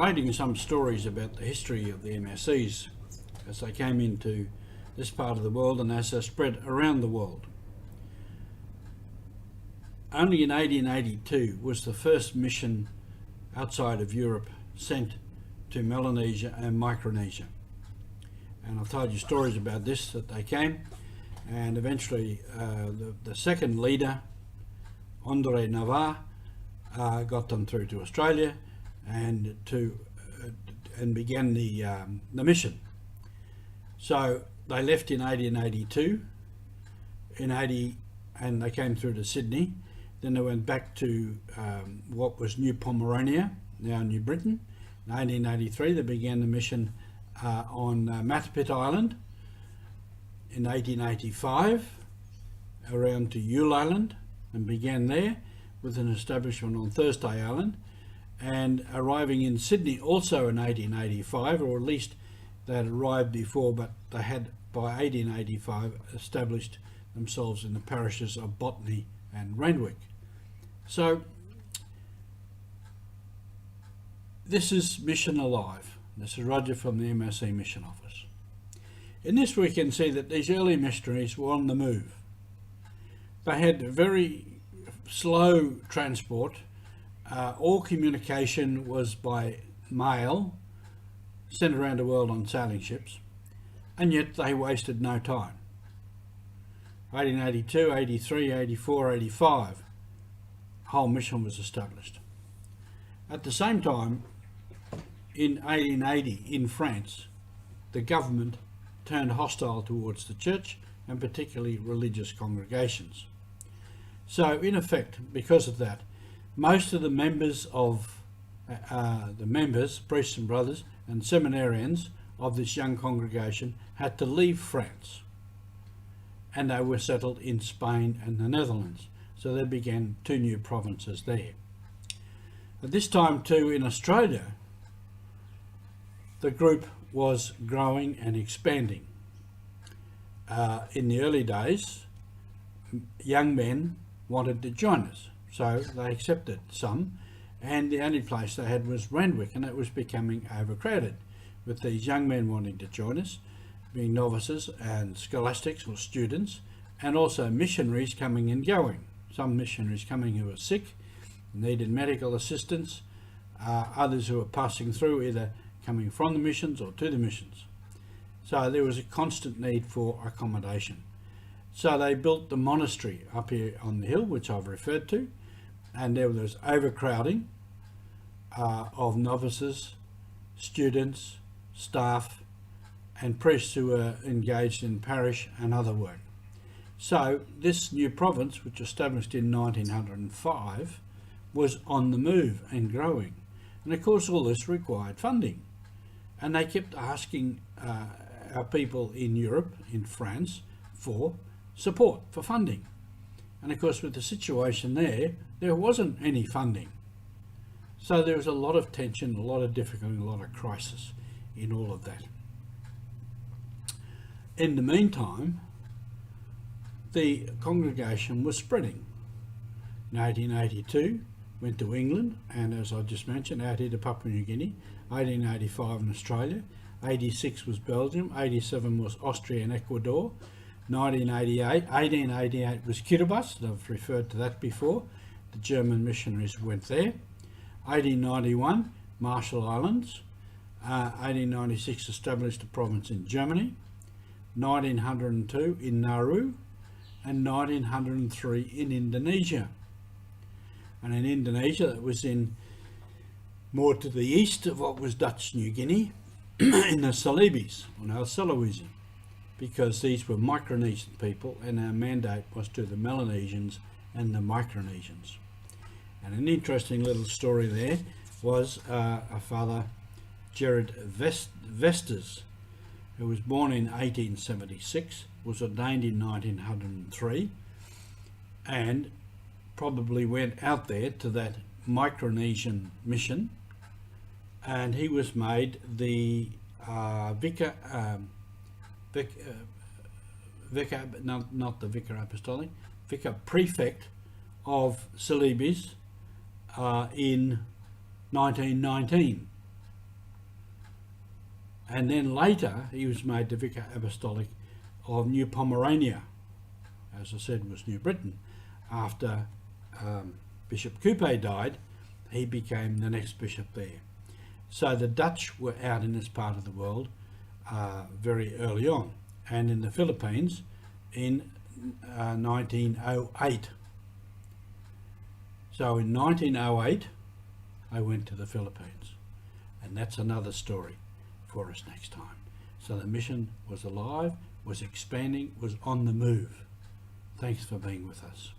relating some stories about the history of the MSCs as they came into this part of the world and as they spread around the world. Only in 1882 was the first mission outside of Europe sent to Melanesia and Micronesia. And I've told you stories about this, that they came, and eventually the second leader, Andre Navarre, got them through to Australia and began the mission. So they left in 1882, and they came through to Sydney. Then they went back to what was New Pomerania, now New Britain. In 1883 they began the mission on Matapit Island. In 1885 around to Yule Island and began there with an establishment on Thursday Island, and arriving in Sydney also in 1885, or at least they had arrived before, but they had by 1885 established themselves in the parishes of Botany and Randwick. So this is Mission Alive. This is Roger from the MSC Mission Office. In this we can see that these early missionaries were on the move. They had very slow transport. All communication was by mail, sent around the world on sailing ships, and yet they wasted no time. 1882, 83, 84, 85, a whole mission was established. At the same time, in 1880 in France, the government turned hostile towards the church and particularly religious congregations. So in effect, because of that, most of the members, priests and brothers and seminarians of this young congregation had to leave France, and they were settled in Spain and the Netherlands. So they began 2 new provinces there. At this time too in Australia, the group was growing and expanding. In the early days, young men wanted to join us, so they accepted some, and the only place they had was Randwick, and it was becoming overcrowded with these young men wanting to join us, being novices and scholastics or students, and also missionaries coming and going. Some missionaries coming who were sick, needed medical assistance, others who were passing through, either coming from the missions or to the missions. So there was a constant need for accommodation. So they built the monastery up here on the hill, which I've referred to, and there was overcrowding of novices, students, staff and priests who were engaged in parish and other work. So this new province, which was established in 1905, was on the move and growing. And of course all this required funding. And they kept asking our people in Europe, in France, for support, for funding. And of course with the situation there wasn't any funding. So there was a lot of tension, a lot of difficulty, a lot of crisis in all of that. In the meantime, the congregation was spreading. In 1882, went to England, and as I just mentioned, out here to Papua New Guinea. 1885 in Australia, 86 was Belgium, 87 was Austria and Ecuador, 1888 was Kiribati, I've referred to that before, the German missionaries went there. 1891, Marshall Islands, 1896 established a province in Germany, 1902 in Nauru, and 1903 in Indonesia. And in Indonesia, that was in more to the east of what was Dutch New Guinea, in the Celebes, or now Sulawesi, because these were Micronesian people, and our mandate was to the Melanesians and the Micronesians. And an interesting little story there was a Father Gerard Vestas, who was born in 1876, was ordained in 1903, and probably went out there to that Micronesian mission, and he was made the vicar, not the vicar apostolic, vicar prefect of Celebes in 1919. And then later he was made the Vicar Apostolic of New Pomerania, as I said was New Britain. After Bishop Coupe died, he became the next bishop there. So the Dutch were out in this part of the world very early on, and in the Philippines in 1908. So in 1908 I went to the Philippines, and that's another story for us next time. So the mission was alive, was expanding, was on the move. Thanks for being with us.